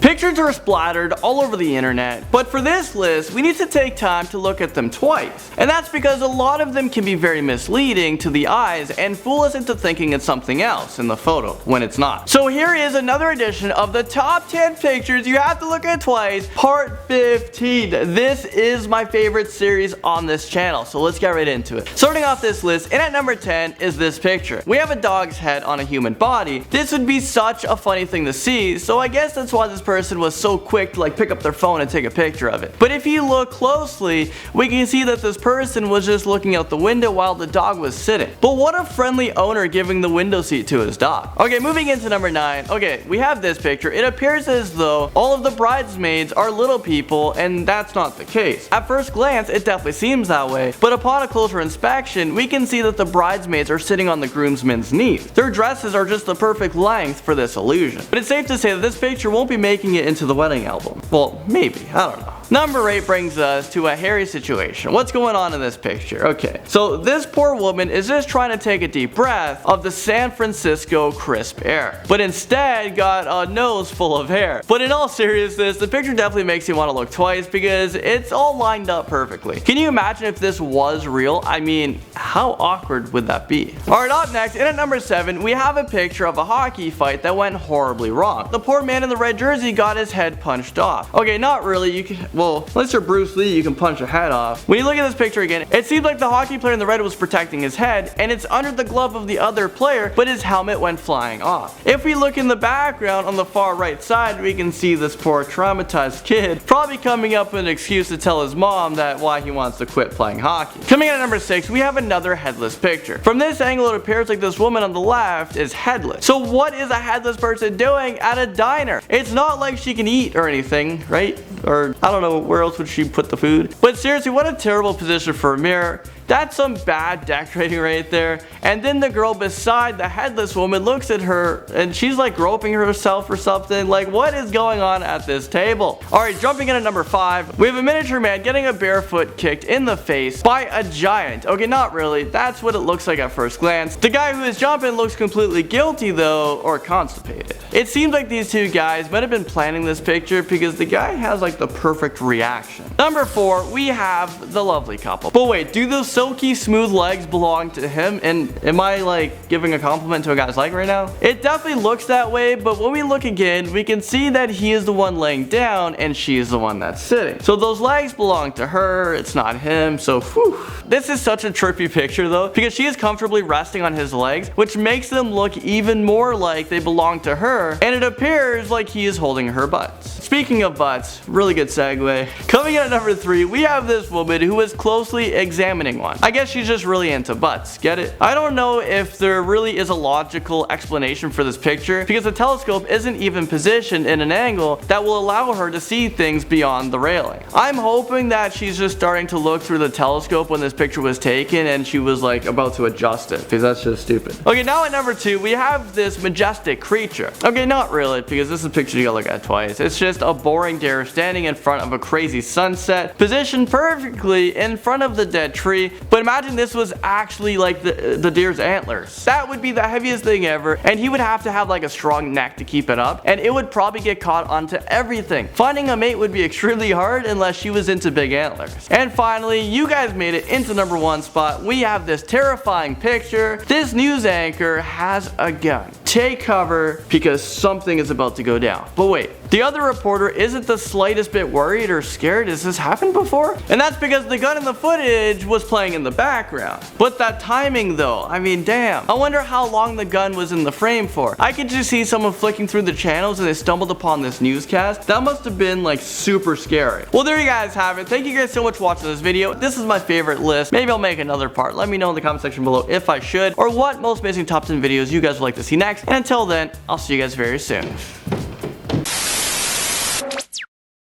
Pictures are splattered all over the internet, but for this list, we need to take time to look at them twice. And that's because a lot of them can be very misleading to the eyes and fool us into thinking it's something else in the photo when it's not. So here is another edition of the top 10 pictures you have to look at twice, part 15. This is my favorite series on this channel, so let's get right into it. Starting off this list, and at number 10 is this picture. We have a dog's head on a human body. This would be such a funny thing to see, so I guess that's why this person was so quick to pick up their phone and take a picture of it. But if you look closely, we can see that this person was just looking out the window while the dog was sitting. But what a friendly owner giving the window seat to his dog. Okay, moving into number 9. Okay, we have this picture. It appears as though all of the bridesmaids are little people, and that's not the case. At first glance, it definitely seems that way, but upon a closer inspection, we can see that the bridesmaids are sitting on the groomsmen's knees. Their dresses are just the perfect length for this illusion. But it's safe to say that this picture won't be making it into the wedding album. Well, maybe, I don't know. Number 8 brings us to a hairy situation. What's going on in this picture? Okay, so this poor woman is just trying to take a deep breath of the San Francisco crisp air, but instead got a nose full of hair. But in all seriousness, the picture definitely makes you want to look twice because it's all lined up perfectly. Can you imagine if this was real? I mean, how awkward would that be? Alright, up next, and at number 7, we have a picture of a hockey fight that went horribly wrong. The poor man in the red jersey got his head punched off. Okay, not really, well, unless you're Bruce Lee, you can punch a head off. When you look at this picture again, it seems like the hockey player in the red was protecting his head, and it's under the glove of the other player, but his helmet went flying off. If we look in the background on the far right side, we can see this poor traumatized kid probably coming up with an excuse to tell his mom that why he wants to quit playing hockey. Coming in at number 6, we have another headless picture. From this angle, it appears like this woman on the left is headless. So what is a headless person doing at a diner? It's not like she can eat or anything, right? Or I don't know, where else would she put the food? But seriously, what a terrible position for a mirror. That's some bad decorating right there. And then the girl beside the headless woman looks at her and she's like groping herself or something. Like, what is going on at this table? Alright, jumping in at number 5, we have a miniature man getting a barefoot kicked in the face by a giant. Okay, not really. That's what it looks like at first glance. The guy who is jumping looks completely guilty though, or constipated. It seems like these two guys might have been planning this picture because the guy has like the perfect reaction. Number 4, we have the lovely couple. But wait, do those silky smooth legs belong to him? And am I like giving a compliment to a guy's leg right now? It definitely looks that way, but when we look again, we can see that he is the one laying down and she is the one that's sitting. So those legs belong to her, it's not him, so whew. This is such a trippy picture though, because she is comfortably resting on his legs, which makes them look even more like they belong to her, and it appears like he is holding her butts. Speaking of butts, really good segue. Coming in at number 3, we have this woman who is closely examining one. I guess she's just really into butts, get it? I don't know if there really is a logical explanation for this picture because the telescope isn't even positioned in an angle that will allow her to see things beyond the railing. I'm hoping that she's just starting to look through the telescope when this picture was taken and she was like about to adjust it, because that's just stupid. Okay, now at number 2, we have this majestic creature. Okay, not really, because this is a picture you gotta look at twice. It's just a boring deer standing in front of a crazy sunset, positioned perfectly in front of the dead tree. But imagine this was actually like the deer's antlers. That would be the heaviest thing ever, and he would have to have like a strong neck to keep it up, and it would probably get caught onto everything. Finding a mate would be extremely hard unless she was into big antlers. And finally, you guys made it into number 1 spot. We have this terrifying picture. This news anchor has a gun. Take cover because something is about to go down. But wait, the other reporter isn't the slightest bit worried or scared. Has this happened before? And that's because the gun in the footage was playing in the background. But that timing though, I mean damn. I wonder how long the gun was in the frame for. I could just see someone flicking through the channels and they stumbled upon this newscast. That must have been like super scary. Well, there you guys have it. Thank you guys so much for watching this video. This is my favorite list. Maybe I'll make another part. Let me know in the comment section below if I should, or what most amazing top 10 videos you guys would like to see next. And until then, I'll see you guys very soon.